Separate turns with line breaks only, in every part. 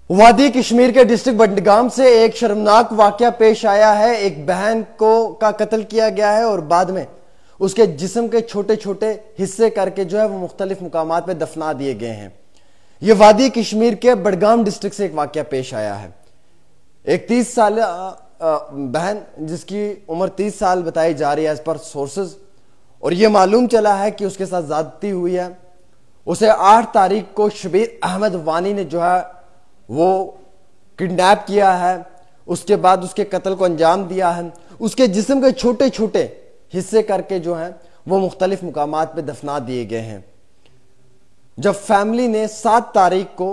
वादी कश्मीर के डिस्ट्रिक्ट बडगाम से एक शर्मनाक वाकया पेश आया है। एक बहन को का कत्ल किया गया है और बाद में उसके जिस्म के छोटे छोटे हिस्से करके जो है वो मुख्तलिफ मुकामात पे दफना दिए गए हैं। ये वादी कश्मीर के बडगाम डिस्ट्रिक्ट से एक वाकया पेश आया है। एक 30 साल बहन जिसकी उम्र 30 साल बताई जा रही है एज पर सोर्सेज, और यह मालूम चला है कि उसके साथ ज्यादती हुई है। उसे 8 तारीख को शबीर अहमद वानी ने जो है वो किडनैप किया है। उसके बाद उसके कत्ल को अंजाम दिया है। उसके जिस्म के छोटे छोटे हिस्से करके जो है वो मुख्तलिफ मुकामात पे दफना दिए गए हैं। जब फैमिली ने 7 तारीख को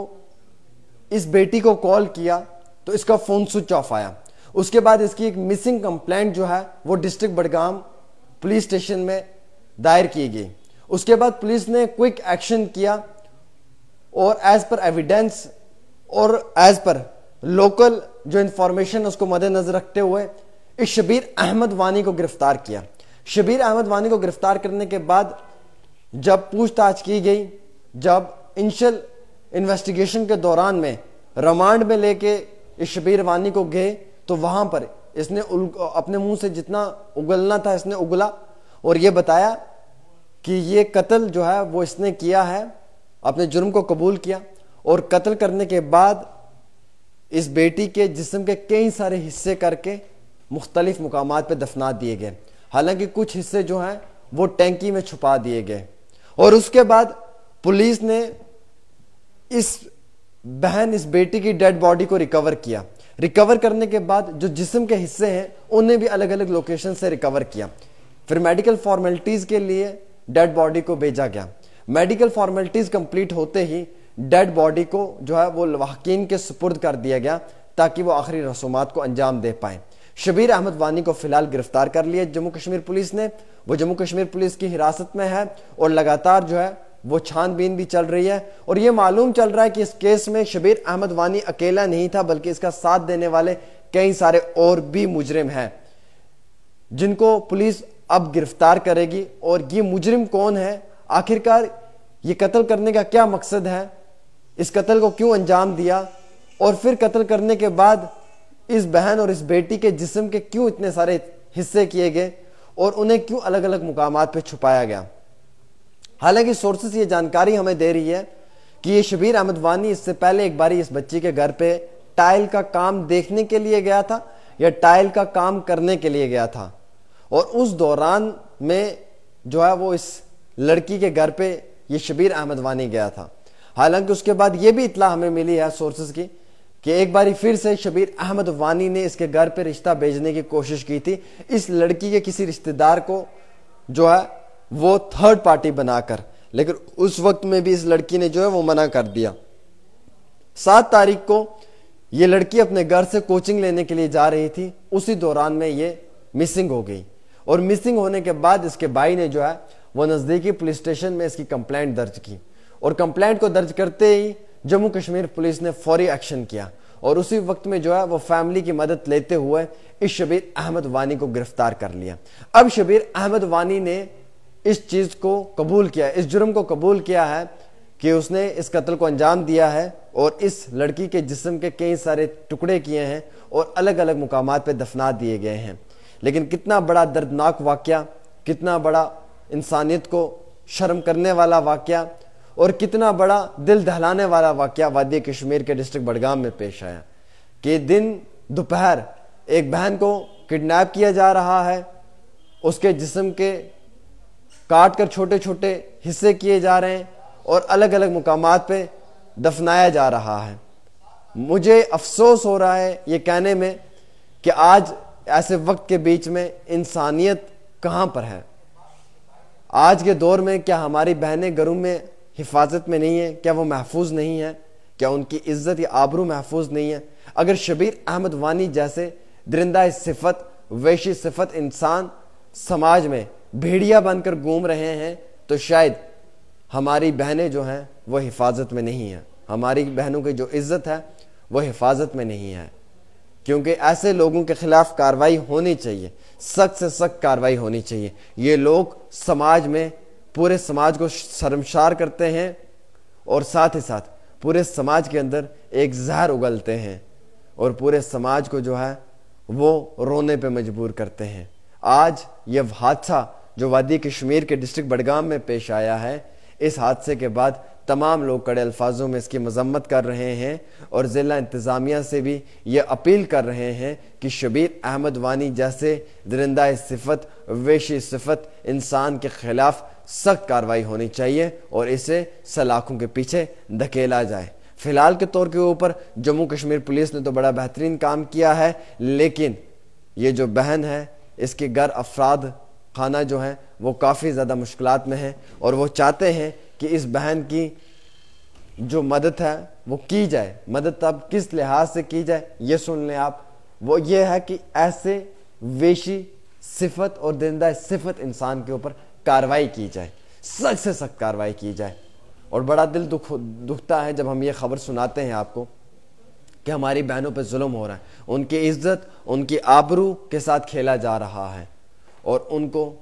इस बेटी को कॉल किया तो इसका फोन स्विच ऑफ आया। उसके बाद इसकी एक मिसिंग कंप्लेंट जो है वो डिस्ट्रिक्ट बडगाम पुलिस स्टेशन में दायर की गई। उसके बाद पुलिस ने क्विक एक्शन किया और एज पर एविडेंस और एज पर लोकल जो इंफॉर्मेशन उसको मद्देनजर रखते हुए इस शबीर अहमद वानी को गिरफ्तार किया। शबीर अहमद वानी को गिरफ्तार करने के बाद जब पूछताछ की गई, जब इनिशियल इन्वेस्टिगेशन के दौरान में रिमांड में लेके इस शबीर वानी को गए तो वहां पर इसने अपने मुंह से जितना उगलना था इसने उगला और यह बताया कि ये कत्ल जो है वो इसने किया है, अपने जुर्म को कबूल किया। और कत्ल करने के बाद इस बेटी के जिस्म के कई सारे हिस्से करके मुख्तलिफ मुकामात पे दफना दिए गए। हालांकि कुछ हिस्से जो हैं वो टैंकी में छुपा दिए गए। और उसके बाद पुलिस ने इस बेटी की डेड बॉडी को रिकवर किया। रिकवर करने के बाद जो जिस्म के हिस्से हैं उन्हें भी अलग अलग लोकेशन से रिकवर किया। फिर मेडिकल फॉर्मेलिटीज के लिए डेड बॉडी को भेजा गया। मेडिकल फॉर्मेलिटीज कंप्लीट होते ही डेड बॉडी को जो है वो लवाहकीन के सुपुर्द कर दिया गया ताकि वो आखिरी रसूमात को अंजाम दे पाए। शबीर अहमद वानी को फिलहाल गिरफ्तार कर लिया जम्मू कश्मीर पुलिस ने। वो जम्मू कश्मीर पुलिस की हिरासत में है और लगातार जो है वो छानबीन भी चल रही है। और ये मालूम चल रहा है कि इस केस में शबीर अहमद वानी अकेला नहीं था, बल्कि इसका साथ देने वाले कई सारे और भी मुजरिम हैं जिनको पुलिस अब गिरफ्तार करेगी। और ये मुजरिम कौन है, आखिरकार ये कत्ल करने का क्या मकसद है, इस कत्ल को क्यों अंजाम दिया, और फिर कत्ल करने के बाद इस बहन और इस बेटी के जिस्म के क्यों इतने सारे हिस्से किए गए और उन्हें क्यों अलग अलग मुकामात पे छुपाया गया। हालांकि सोर्सेस ये जानकारी हमें दे रही है कि ये शबीर अहमद वानी इससे पहले एक बारी इस बच्ची के घर पे टाइल का काम देखने के लिए गया था या टाइल का काम करने के लिए गया था, और उस दौरान में जो है वो इस लड़की के घर पे ये शबीर अहमद वानी गया था। हालांकि उसके बाद ये भी इत्तला हमें मिली है सोर्सेज की कि एक बारी फिर से शबीर अहमद वानी ने इसके घर पे रिश्ता भेजने की कोशिश की थी, इस लड़की के किसी रिश्तेदार को जो है वो थर्ड पार्टी बनाकर, लेकिन उस वक्त में भी इस लड़की ने जो है वो मना कर दिया। 7 तारीख को ये लड़की अपने घर से कोचिंग लेने के लिए जा रही थी, उसी दौरान में ये मिसिंग हो गई। और मिसिंग होने के बाद इसके भाई ने जो है वो नजदीकी पुलिस स्टेशन में इसकी कंप्लेंट दर्ज की, और कंप्लेंट को दर्ज करते ही जम्मू कश्मीर पुलिस ने फौरी एक्शन किया और उसी वक्त में जो है वो फैमिली की मदद लेते हुए इस शबीर अहमद वानी को गिरफ्तार कर लिया। अब शबीर अहमद वानी ने इस चीज को कबूल किया, इस जुर्म को कबूल किया है कि उसने इस कत्ल को अंजाम दिया है और इस लड़की के जिस्म के कई सारे टुकड़े किए हैं और अलग अलग मुकामात पे दफना दिए गए हैं। लेकिन कितना बड़ा दर्दनाक वाकया, कितना बड़ा इंसानियत को शर्म करने वाला वाकया और कितना बड़ा दिल दहलाने वाला वाकया वादी कश्मीर के डिस्ट्रिक्ट बडगाम में पेश आया कि दिन दोपहर एक बहन को किडनैप किया जा रहा है, उसके जिस्म के काट कर छोटे छोटे हिस्से किए जा रहे हैं और अलग अलग मुकामात पे दफनाया जा रहा है। मुझे अफसोस हो रहा है ये कहने में कि आज ऐसे वक्त के बीच में इंसानियत कहाँ पर है। आज के दौर में क्या हमारी बहनें घरों में हिफाजत में नहीं है, क्या वो महफूज नहीं है, क्या उनकी इज्जत या आबरू महफूज नहीं है। अगर शबीर अहमद वानी जैसे दरिंदा सिफत, वैशी सिफत इंसान समाज में भेड़िया बनकर घूम रहे हैं तो शायद हमारी बहनें जो हैं वो हिफाजत में नहीं है, हमारी बहनों की जो इज्जत है वो हिफाजत में नहीं है। क्योंकि ऐसे लोगों के खिलाफ कार्रवाई होनी चाहिए, सख्त से सख्त कार्रवाई होनी चाहिए। ये लोग समाज में पूरे समाज को शर्मसार करते हैं और साथ ही साथ पूरे समाज के अंदर एक जहर उगलते हैं और पूरे समाज को जो है वो रोने पे मजबूर करते हैं। आज यह हादसा जो वादी कश्मीर के डिस्ट्रिक्ट बडगाम में पेश आया है, इस हादसे के बाद तमाम लोग कड़े अल्फाजों में इसकी मजम्मत कर रहे हैं और ज़िला इंतज़ामिया से भी ये अपील कर रहे हैं कि शबीर अहमद वानी जैसे दरिंदा सिफत, वेशी सिफत इंसान के खिलाफ सख्त कार्रवाई होनी चाहिए और इसे सलाखों के पीछे धकेला जाए। फिलहाल के तौर के ऊपर जम्मू कश्मीर पुलिस ने तो बड़ा बेहतरीन काम किया है, लेकिन ये जो बहन है इसके घर अफराद खाना जो है वो काफ़ी ज़्यादा मुश्किलात में है और वो चाहते हैं कि इस बहन की जो मदद है वो की जाए। मदद अब किस लिहाज से की जाए ये सुन लें आप। वो ये है कि ऐसे वेशी सिफत और दरिंदा सिफत इंसान के ऊपर कार्रवाई की जाए, सख्त से सख्त कार्रवाई की जाए। और बड़ा दिल दुखता है जब हम ये खबर सुनाते हैं आपको कि हमारी बहनों पे जुल्म हो रहा है, उनकी इज्जत, उनकी आबरू के साथ खेला जा रहा है और उनको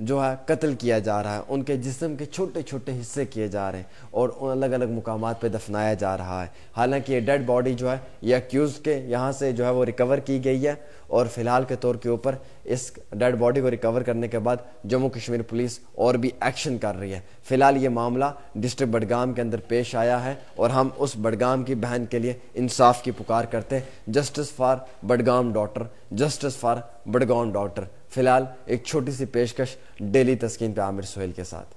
जो है कत्ल किया जा रहा है, उनके जिस्म के छोटे छोटे हिस्से किए जा रहे हैं और अलग अलग मुकामात पे दफनाया जा रहा है। हालांकि ये डेड बॉडी जो है ये अक्यूज के यहाँ से जो है वो रिकवर की गई है और फिलहाल के तौर के ऊपर इस डेड बॉडी को रिकवर करने के बाद जम्मू कश्मीर पुलिस और भी एक्शन कर रही है। फिलहाल ये मामला डिस्ट्रिक्ट बडगाम के अंदर पेश आया है और हम उस बडगाम की बहन के लिए इंसाफ की पुकार करते हैं। Justice for Budgam daughter, justice for Budgam daughter. फिलहाल एक छोटी सी पेशकश डेली तस्कीन पे आमिर सुहेल के साथ।